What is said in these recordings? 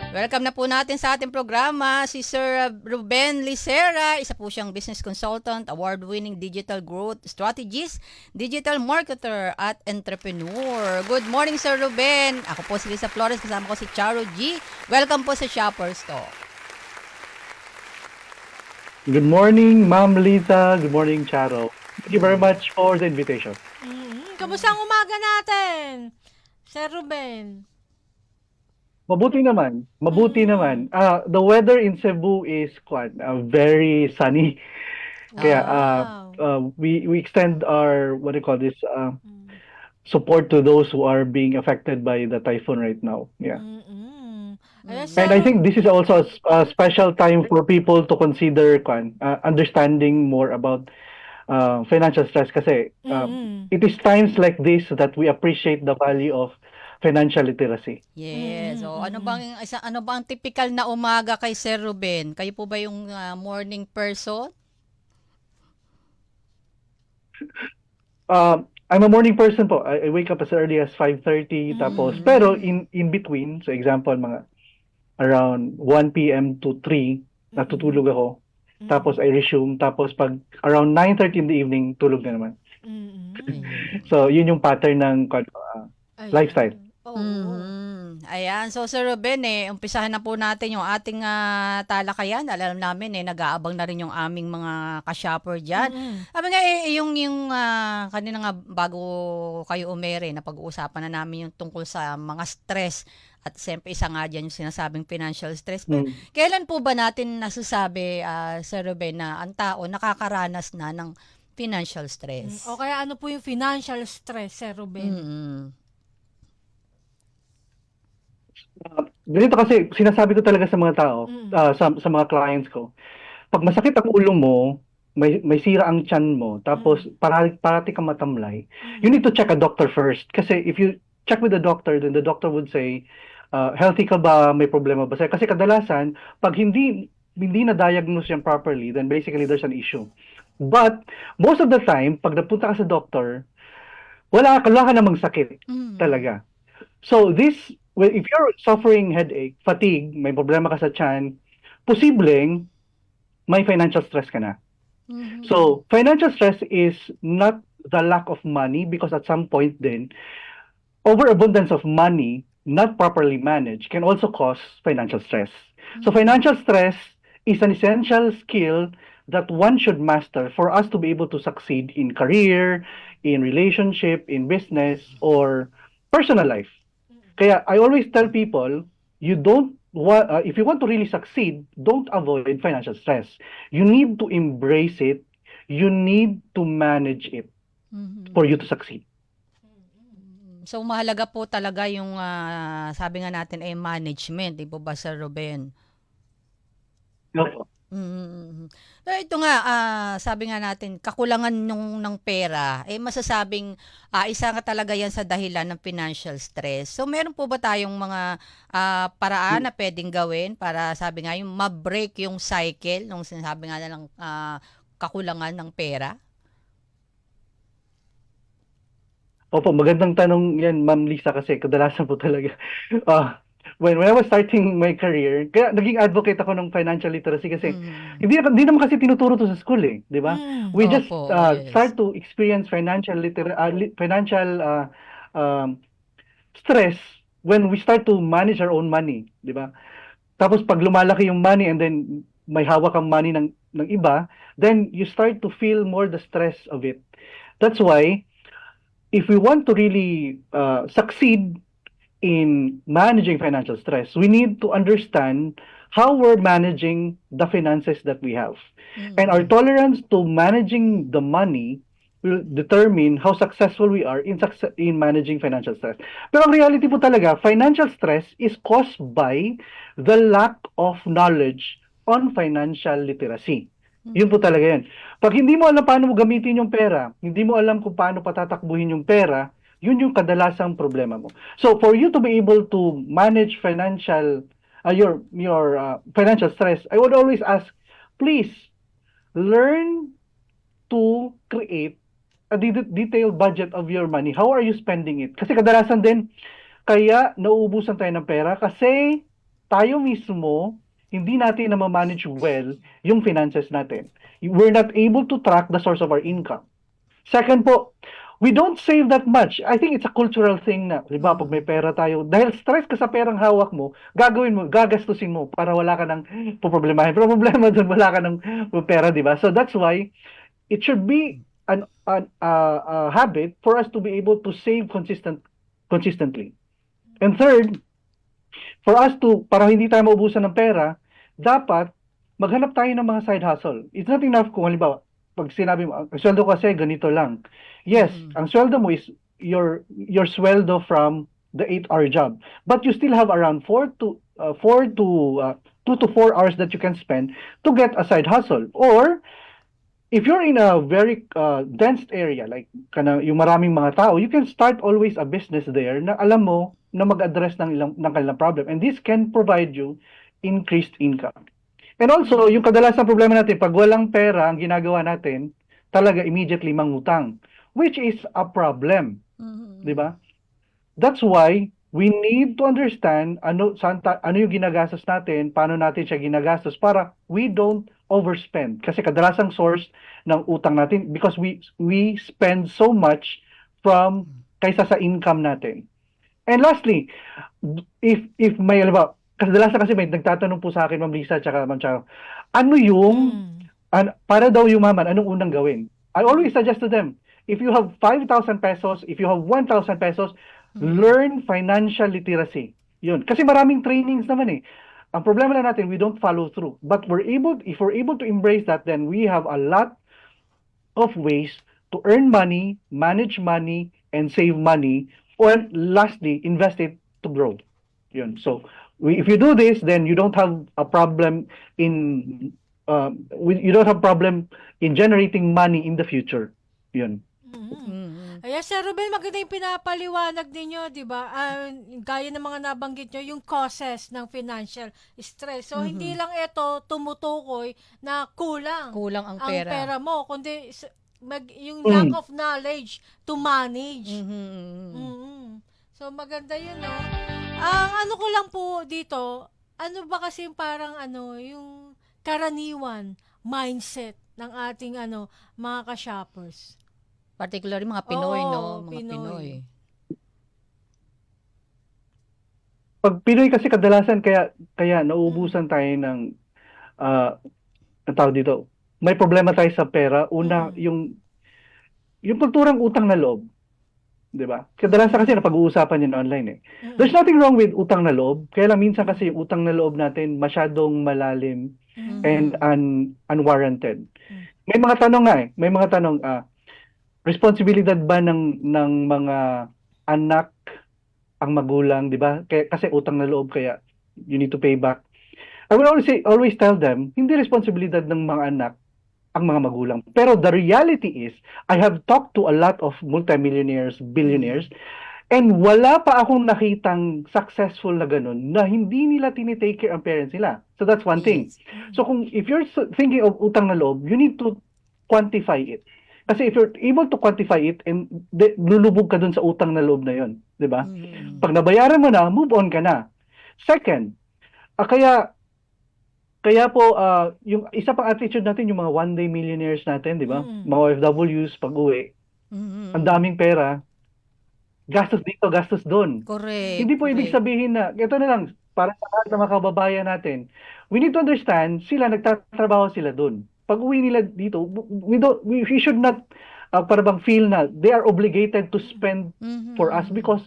Welcome na po natin sa ating programa si Sir Ruben Licera. Isa po siyang business consultant, award-winning digital growth strategist, digital marketer at entrepreneur. Good morning, Sir Ruben. Ako po si Lisa Flores, kasama ko si Charo G. Welcome po sa Shoppers Talk. Good morning, Ma'am Lisa. Good morning, Charo. Thank you very much for the invitation. Kamusta ang umaga natin, Sir Ruben? Mabuti naman. Mabuti naman. The weather in Cebu is very sunny. Kaya Wow. we extend our what do you call this support to those who are being affected by the typhoon right now. Yeah. Ayan, And I think this is also a special time for people to consider understanding more about financial stress kasi it is times like this that we appreciate the value of financial literacy. Yes. So, ano bang typical na umaga kay Sir Ruben? Kayo po ba yung morning person? I'm a morning person po. I wake up as early as 5:30 tapos pero in between, so example mga around 1 p.m. to 3 natutulog ako. Tapos I resume tapos pag around 9:30 in the evening tulog na naman. So yun yung pattern ng lifestyle. Ayan. So, Sir Ruben, umpisahan na po natin yung ating talakayan. Alam namin, nag-aabang na rin yung aming mga ka-shopper dyan. Sabi nga, yung kanina nga bago kayo umere, na pag-uusapan na namin yung tungkol sa mga stress. At siyempre, isa nga dyan yung sinasabing financial stress. Pero, kailan po ba natin nasasabi, Sir Ruben, na ang tao nakakaranas na ng financial stress? O kaya ano po yung financial stress, Sir Ruben? Ganito kasi sinasabi ko talaga sa mga tao, sa mga clients ko. Pag masakit ang ulo mo, may sira ang tiyan mo, tapos parati kang matamlay, you need to check a doctor first. Kasi if you check with the doctor, then the doctor would say, healthy ka ba? May problema ba sa'yo? Kasi kadalasan, pag hindi na-diagnose yan properly, then basically there's an issue. But most of the time, pag napunta ka sa doctor, wala ka namang sakit talaga. So if you're suffering headache, fatigue, may problema ka sa tiyan, posibleng may financial stress ka na. So financial stress is not the lack of money because at some point then, overabundance of money not properly managed can also cause financial stress. So financial stress is an essential skill that one should master for us to be able to succeed in career, in relationship, in business, or personal life. Kaya I always tell people, if you want to really succeed, don't avoid financial stress. You need to embrace it. You need to manage it for you to succeed. So, mahalaga po talaga yung, sabi nga natin, management. Di po ba, Sir Ruben? No. So, ito nga, sabi nga natin, kakulangan ng pera, masasabing isa nga talaga yan sa dahilan ng financial stress. So, meron po ba tayong mga paraan na pwedeng gawin para, sabi nga, yung ma-break yung cycle nung sinasabi nga nalang kakulangan ng pera? Opo, magandang tanong yan, Ma'am Lisa, kasi kadalasan po talaga. When I was starting my career, kaya naging advocate ako ng financial literacy kasi hindi naman kasi tinuturo to sa school di ba? We just Opo, yes. start to experience financial stress when we start to manage our own money, di ba? Tapos pag lumalaki yung money and then may hawak ang money ng iba, then you start to feel more the stress of it. That's why if we want to really succeed in managing financial stress, we need to understand how we're managing the finances that we have. And our tolerance to managing the money will determine how successful we are in managing financial stress. Pero ang reality po talaga, financial stress is caused by the lack of knowledge on financial literacy. Yun po talaga yan. Pag hindi mo alam paano mo gamitin yung pera, hindi mo alam kung paano patatakbuhin yung pera, yun yung kadalasang problema mo. So for you to be able to manage your financial stress, I would always ask, please learn to create a detailed budget of your money. How are you spending it? Kasi kadalasan din, kaya nauubusan tayo ng pera kasi tayo mismo, hindi natin na manage well yung finances natin. We're not able to track the source of our income. Second po, we don't save that much. I think it's a cultural thing na, di ba, pag may pera tayo, dahil stress ka sa perang hawak mo, gagawin mo, gagastusin mo para wala ka ng poproblemahin. Pero problema doon, wala ka ng pera, di ba? So that's why it should be a habit for us to be able to save consistently. And third, for us to, para hindi tayo maubusan ng pera, dapat maghanap tayo ng mga side hustle. It's not enough kung halimbawa, pag sinabi mo, ang sweldo ko kasi ganito lang. Yes, ang sweldo mo is your sweldo from the 8-hour job. But you still have around 2 to 4 hours that you can spend to get a side hustle. Or, if you're in a very dense area, like yung maraming mga tao, you can start always a business there na alam mo na mag-address ng kanilang problem. And this can provide you increased income. And also, yung kadalasang problema natin, pag walang pera, ang ginagawa natin, talaga immediately mangutang, which is a problem. Di ba? That's why we need to understand ano yung ginagastos natin, paano natin siya ginagastos para we don't overspend. Kasi kadalasang source ng utang natin because we spend so much kaysa sa income natin. And lastly, if may halimbawa, kadalasan kasi may nagtatanong po sa akin, Ma'am Lisa, tsaka Ma'am Charo, ano yung, para daw yumaman, anong unang gawin? I always suggest to them, if you have 5,000 pesos, if you have 1,000 pesos, learn financial literacy. Yun. Kasi maraming trainings naman eh. Ang problema na natin, we don't follow through. But if we're able to embrace that, then we have a lot of ways to earn money, manage money, and save money, or lastly, invest it to grow. Yun. So, if you do this, then you don't have a problem in generating money in the future. Yun. Ayan, Sir Ruben, maganda yung pinapaliwanag ninyo, di ba? Gaya ng mga nabanggit nyo, yung causes ng financial stress. So, hindi lang ito tumutukoy na kulang Kulang ang ang pera. pera mo, kundi yung lack of knowledge to manage. So, maganda yun, no? Ang ano ko lang po dito, ano ba kasi parang yung karaniwan mindset ng ating mga ka-shoppers? Particularly mga Pinoy, Oo, no? Mga Pinoy. Pinoy. Pag Pinoy kasi kadalasan, kaya nauubusan tayo ng, ang tawag dito, may problema tayo sa pera. Una, yung kulturang utang na loob. Di ba? Kadalasan kasi napag-uusapan yun online eh. There's nothing wrong with utang na loob. Kaya lang minsan kasi yung utang na loob natin masyadong malalim and unwarranted. May mga tanong nga eh. May mga tanong, responsibilidad ba ng mga anak ang magulang, di ba? Kasi utang na loob, kaya you need to pay back. I will always tell them, hindi responsibilidad ng mga anak ang mga magulang. Pero the reality is, I have talked to a lot of multimillionaires, billionaires, and wala pa akong nakitang successful na ganun na hindi nila tinitake care ang parents nila. So that's one thing. So if you're thinking of utang na loob, you need to quantify it. Kasi if you're able to quantify it, and lulubog ka dun sa utang na loob na yun. Di ba? Pag nabayaran mo na, move on ka na. Second, kaya po, yung isa pang attitude natin, yung mga one-day millionaires natin, di ba? Mga OFWs, pag-uwi, ang daming pera, gastos dito, gastos doon. Correct. Hindi po ibig sabihin na, ito na lang, para sa lahat ng mga kababayan natin, we need to understand, nagtatrabaho sila doon. Pag uwi nila dito, we should not parang feel na they are obligated to spend for us because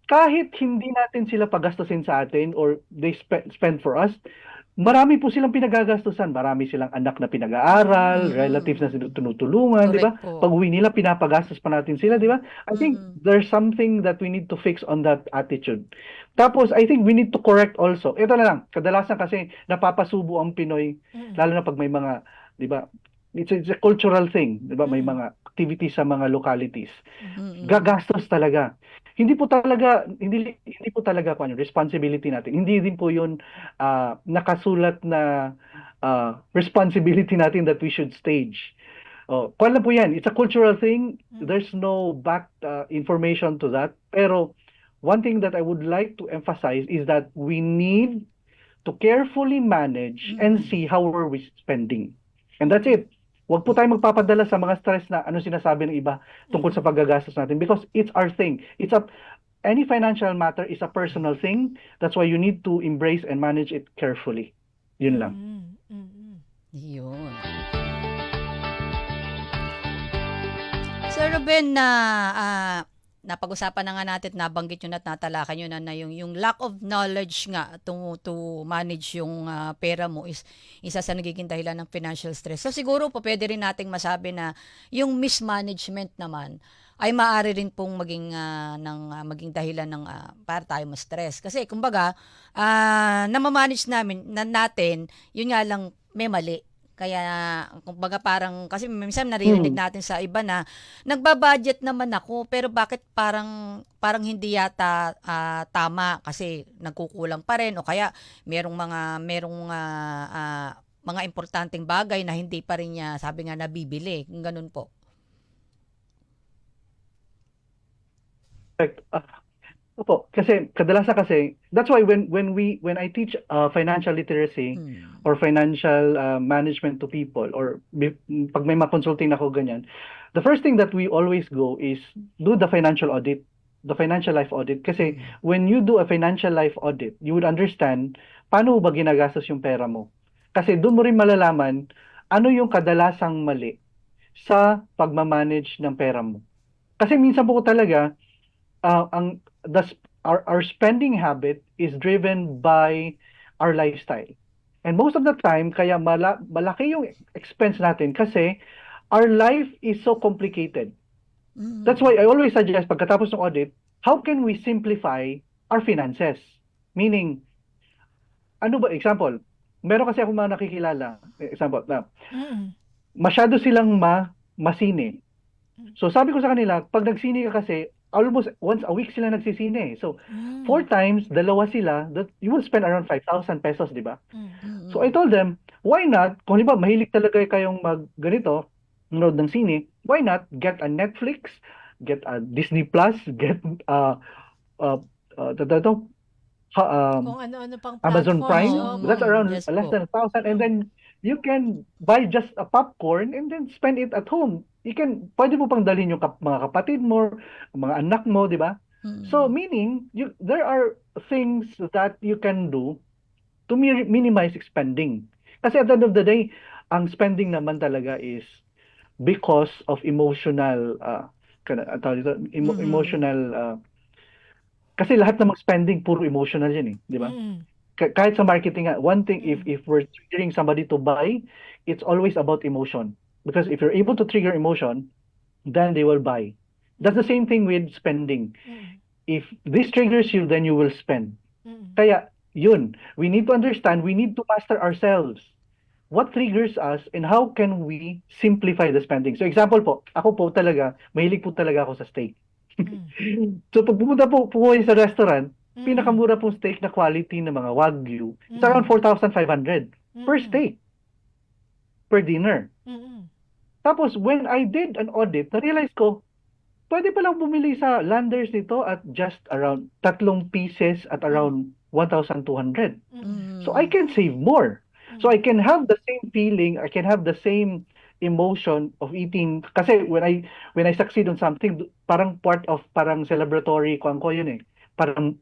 kahit hindi natin sila pagastusin sa atin or they spend for us, marami po silang pinagagastusan. Marami silang anak na pinag-aaral, relatives na tinutulungan, di ba? Correct po. Pag uwi nila, pinapagastos pa natin sila, di ba? I think there's something that we need to fix on that attitude. Tapos, I think we need to correct also. Ito na lang, kadalasan kasi napapasubo ang Pinoy, lalo na pag may mga, di ba? It's a cultural thing, di ba? May mga activities sa mga localities. Gagastos talaga. Hindi po talaga responsibility natin. Hindi din po 'yun nakasulat na responsibility natin that we should stage. Kung lang po 'yan, it's a cultural thing. There's no back information to that. Pero one thing that I would like to emphasize is that we need to carefully manage and see how we're spending. And that's it. Huwag po tayo magpapadala sa mga stress na ano sinasabi ng iba tungkol sa paggagastos natin because it's our thing. Any financial matter is a personal thing. That's why you need to embrace and manage it carefully. Yun lang. Yun. Sir Ruben, napag-usapan na nga natin, nabanggit yun at natalakan yun na yung lack of knowledge nga to manage yung pera mo is isa sa nagiging dahilan ng financial stress. So siguro po pwede rin nating masabi na yung mismanagement naman ay maaari rin pong maging dahilan ng para tayo ma-stress. Kasi kumbaga, namamanage natin, yun nga lang may mali. Kaya, kumbaga parang, kasi minsan naririnig natin sa iba na, nagbabudget naman ako, pero bakit parang hindi yata tama kasi nagkukulang pa rin o kaya merong mga importanteng bagay na hindi pa rin niya, sabi nga, nabibili. Ganun po. Opo, kasi kadalasan that's why when I teach financial literacy or financial management to people or pag may ma-consulting ako ganyan, the first thing that we always go is do the financial audit, the financial life audit kasi when you do a financial life audit, you would understand paano ba ginagastos yung pera mo. Kasi doon mo rin malalaman ano yung kadalasang mali sa pagmamanage ng pera mo. Kasi minsan po talaga our spending habit is driven by our lifestyle. And most of the time, kaya malaki yung expense natin kasi our life is so complicated. That's why I always suggest, pagkatapos ng audit, how can we simplify our finances? Meaning, ano ba, example, meron kasi ako mga nakikilala, example, na masyado silang masine. So sabi ko sa kanila, pag nagsine ka kasi, almost once a week sila nagsisine. So, 4 times, dalawa sila, that you will spend around 5,000 pesos, di ba? So, I told them, why not, kung di ba, mahilig talaga kayong ganito, nanood ng sine, why not get a Netflix, get a Disney Plus, get kung ano-ano pang Amazon Prime, that's around Yes less po. than 1,000, and then you can buy just a popcorn and then spend it at home. Pwede mo pang dalhin yung mga kapatid mo, mga anak mo, di ba? So, meaning, there are things that you can do to minimize spending. Kasi at the end of the day, ang spending naman talaga is because of emotional, kasi lahat ng spending, puro emotional yan di ba? Kahit sa marketing, one thing, if we're triggering somebody to buy, it's always about emotion. Because if you're able to trigger emotion, then they will buy. That's the same thing with spending. If this triggers you, then you will spend. Kaya, yun. We need to understand, we need to master ourselves. What triggers us and how can we simplify the spending? So example po, ako po talaga, mahilig po talaga ako sa steak. So pag pumunta po kayo sa restaurant, pinakamura pong steak na quality ng mga Wagyu, it's around 4,500 per steak, per dinner. Tapos, when I did an audit, na-realize ko, pwede palang bumili sa Landers nito at just around 3 pieces at around 1,200. So, I can save more. So, I can have the same feeling, I can have the same emotion of eating. Kasi when I succeed on something, parang part of, parang celebratory, ko yun parang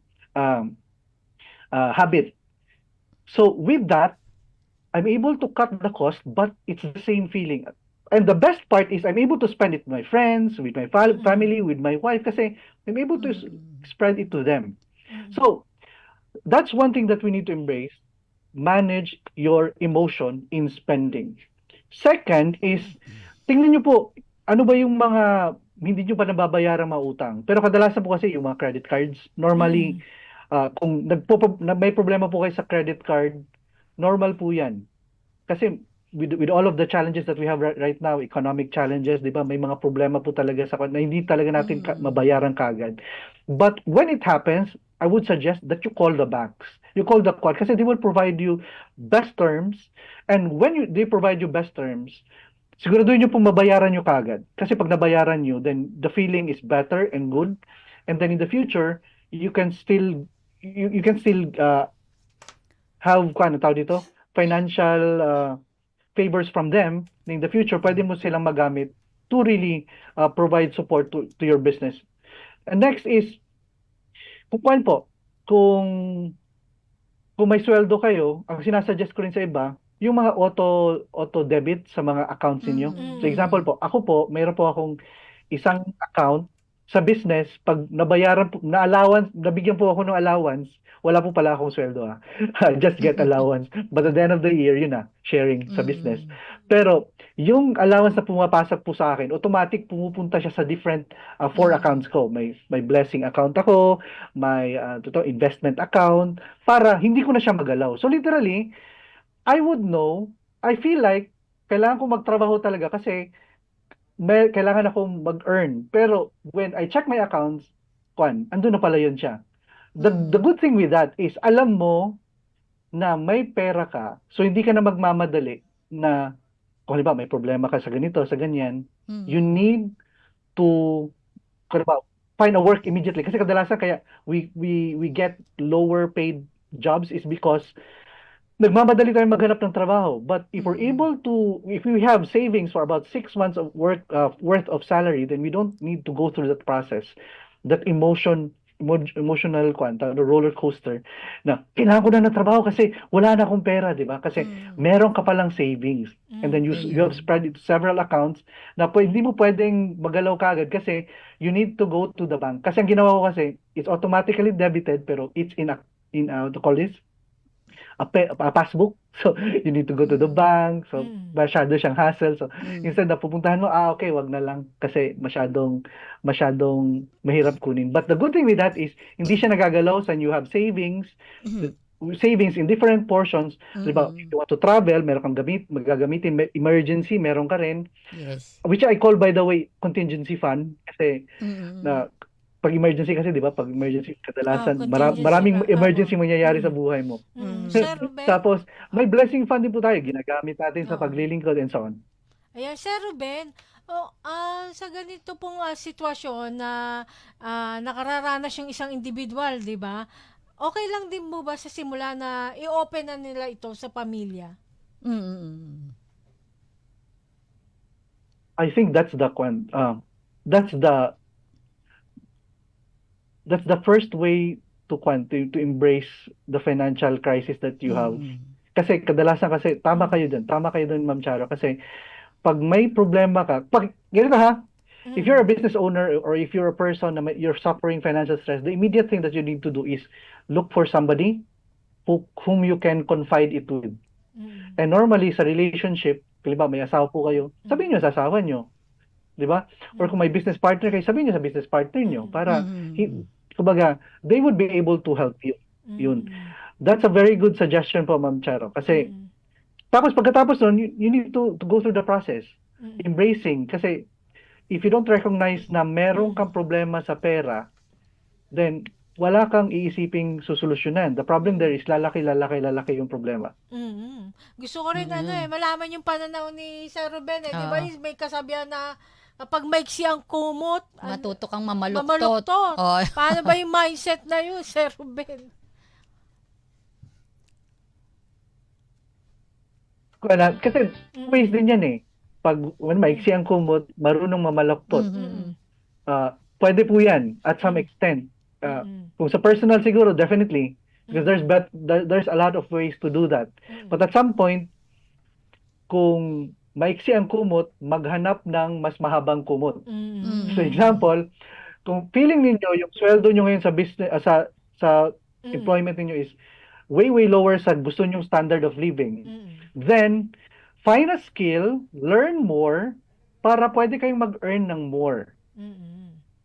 habit. So, with that, I'm able to cut the cost, but it's the same feeling. And the best part is I'm able to spend it with my friends, with my family, with my wife, kasi I'm able to spread it to them. So, that's one thing that we need to embrace. Manage your emotion in spending. Second is, tingnan nyo po, ano ba yung mga hindi nyo pa nababayarang mga utang. Pero kadalasan po kasi yung mga credit cards, normally, kung may problema po kayo sa credit card, normal po yan. Kasi with all of the challenges that we have right now, economic challenges, di ba, may mga problema po talaga na hindi talaga natin mabayaran kagad. But when it happens, I would suggest that you call the banks. You call the court kasi they will provide you best terms, and when they provide you best terms, siguraduhin nyo pong mabayaran nyo kagad. Kasi pag nabayaran nyo, then the feeling is better and good, and then in the future, you can still have, ano tawag dito, financial favors from them, in the future, pwede mo silang magamit to really provide support to your business. And next is, kung kuwan po, kung may sweldo kayo, ang sinasuggest ko rin sa iba, yung mga auto debit sa mga accounts ninyo. Mm. So example po, ako po, mayroon po akong isang account sa business, pag nabayaran po, nabigyan po ako ng allowance, wala po pala akong sweldo I just get allowance. But at the end of the year, yun sharing sa business. Pero yung allowance na pumapasok po sa akin, automatic pumupunta siya sa different four accounts ko. May blessing account ako, may investment account, para hindi ko na siya magalaw. So literally, I would know, I feel like kailangan ko magtrabaho talaga kasi kailangan akong mag-earn. Pero when I check my accounts, andun na pala yun siya. The good thing with that is, alam mo na may pera ka, so hindi ka na magmamadali na, kung halimbawa may problema ka sa ganito, sa ganyan, you need to find a work immediately. Kasi kadalasan kaya we get lower paid jobs is because nagmamadali tayo maghanap ng trabaho. But if we have savings for about 6 months of worth of salary, then we don't need to go through that process, that emotional the roller coaster na kailangan ko na ng trabaho kasi wala na akong pera, di ba? Kasi meron ka palang savings. And then you have spread it to several accounts na hindi mo pwedeng magalaw kagad kasi you need to go to the bank. Kasi ang ginawa ko kasi, it's automatically debited pero it's in to call this a passbook. So, you need to go to the bank. So, masyado siyang hassle. So, instead na pupuntahan mo, okay, wag na lang kasi masyadong mahirap kunin. But the good thing with that is, hindi siya nagagalaw sa you have savings, savings in different portions. Diba, if you want to travel, meron kang magagamitin, emergency, meron ka rin. Yes. Which I call, by the way, contingency fund. Kasi, pag emergency kasi, di ba? Pag emergency, kadalasan, maraming emergency mangyayari sa buhay mo. Sir Ruben, Tapos, may blessing fund din po tayo. Ginagamit natin sa paglilingkod and so on. ayan, Sir Ruben, sa ganito pong sitwasyon na nakararanas yung isang individual, di ba? Okay lang din mo ba sa simula na i-open na nila ito sa pamilya? I think that's the first way to embrace the financial crisis that you have. Kasi kadalasan tama kayo dun, Ma'am Charo, kasi pag may problema ka, ganito if you're a business owner or if you're a person na you're suffering financial stress, the immediate thing that you need to do is look for somebody whom you can confide it with. And normally sa relationship, diba, may asawa po kayo, sabihin nyo sa asawa nyo. Diba? Or kung may business partner kayo, sabihin nyo sa business partner nyo para kumbaga, they would be able to help you. Yun. That's a very good suggestion po, Ma'am Charo. Kasi, pagkatapos nun, you need to go through the process. Embracing. Kasi, if you don't recognize na meron kang problema sa pera, then, wala kang iisiping susolusyonan. The problem there is lalaki yung problema. Gusto ko rin malaman yung pananaw ni Sir Ruben. Di ba may kasabihan na kapag maiksi ang kumot, matuto kang mamaluktot. Paano ba yung mindset na yun, Sir Ruben? Kasi ways din yan Pag maiksi ang kumot, marunong mamaluktot. Pwede po yan at some extent. Kung sa personal siguro, definitely. Because there's a lot of ways to do that. But at some point, kung maiksi ang kumot, maghanap ng mas mahabang kumot. So example, kung feeling ninyo yung sweldo nyo ngayon sa business sa employment ninyo is way lower sa gusto nyong standard of living, then find a skill, learn more para pwede kayong mag-earn ng more.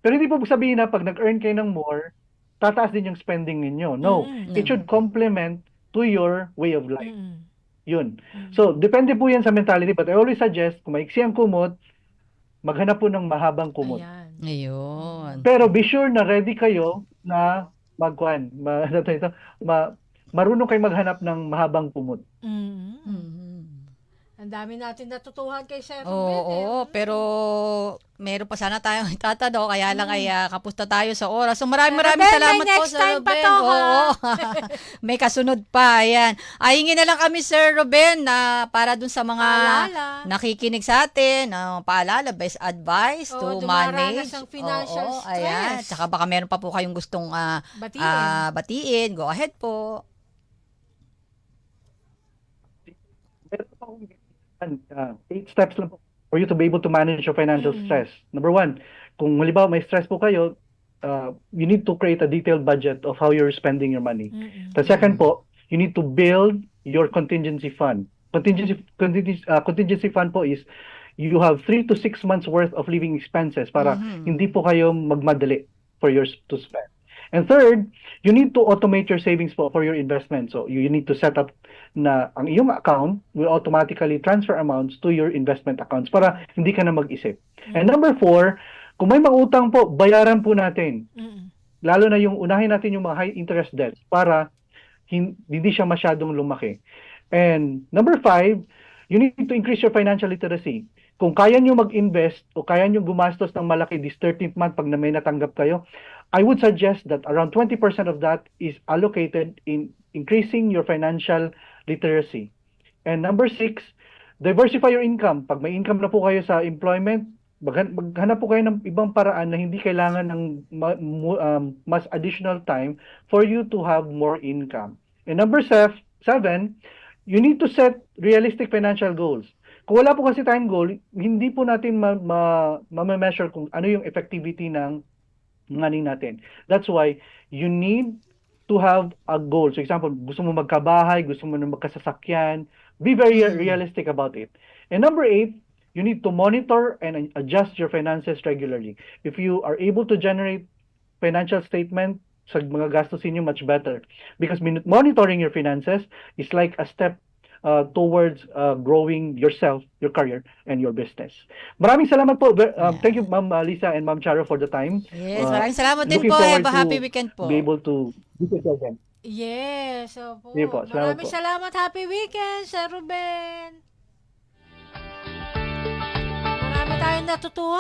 Pero hindi po sabihin na pag nag-earn kayo ng more, tataas din yung spending ninyo. No, it should complement to your way of life. Yun. So, depende po yan sa mentality, but I always suggest, kung maiksi ang kumot, maghanap po ng mahabang kumot. Ayun. Pero be sure na ready kayo na marunong kayo maghanap ng mahabang kumot. Ang dami natin natutuhan kay Sir Oo, Ruben. pero meron pa sana tayong itatanong, kaya lang ay kapusta tayo sa oras. So maraming Sir maraming Ruben, salamat may po, next Sir time pa Ruben. to, ha? Oo. May kasunod pa, ayan. Hingin na lang kami, Sir Ruben, na para dun sa mga Paalala. nakikinig sa atin, paalala, best advice to dumaranas manage. ng financial Ayan. stress. Tsaka baka meron pa po kayong gustong Batiin. batiin. Go ahead po. Meron pa akong 8 steps lang po for you to be able to manage your financial stress. Number 1, kung halimbawa may stress po kayo, you need to create a detailed budget of how you're spending your money. The second po, you need to build your contingency fund. Contingency fund po is you have 3 to 6 months worth of living expenses para hindi po kayo magmadali for yours to spend. And third, you need to automate your savings po for your investment. So you need to set up na ang iyong account will automatically transfer amounts to your investment accounts para hindi ka na mag-isip. And number 4, kung may mga utang po, bayaran po natin. Lalo na yung unahin natin yung mga high interest debts para hindi siya masyadong lumaki. And number 5, you need to increase your financial literacy. Kung kaya nyo mag-invest o kaya nyo gumastos ng malaki this 13th month pag na may natanggap kayo, I would suggest that around 20% of that is allocated in increasing your financial literacy. And number 6, diversify your income. Pag may income na po kayo sa employment, maghanap po kayo ng ibang paraan na hindi kailangan ng mas additional time for you to have more income. And number 7, you need to set realistic financial goals. Kung wala po kasi tayong goal, hindi po natin ma-measure kung ano yung effectivity ng money natin. That's why you need to have a goal. So example, gusto mo magkabahay, gusto mo na magkasasakyan, be very realistic about it. And number 8, you need to monitor and adjust your finances regularly. If you are able to generate financial statement sa mga gastusin nyo, much better. Because monitoring your finances is like a step towards growing yourself, your career, and your business. Maraming salamat po. Thank you, Ma'am Lisa and Ma'am Charo for the time. Yes, maraming salamat din Looking po. forward Have a to happy weekend po. be able to visit you again. Yes, opo. Sige po, salamat Maraming po. salamat. Happy weekend, Sir Ruben. Marami tayong natutuhan.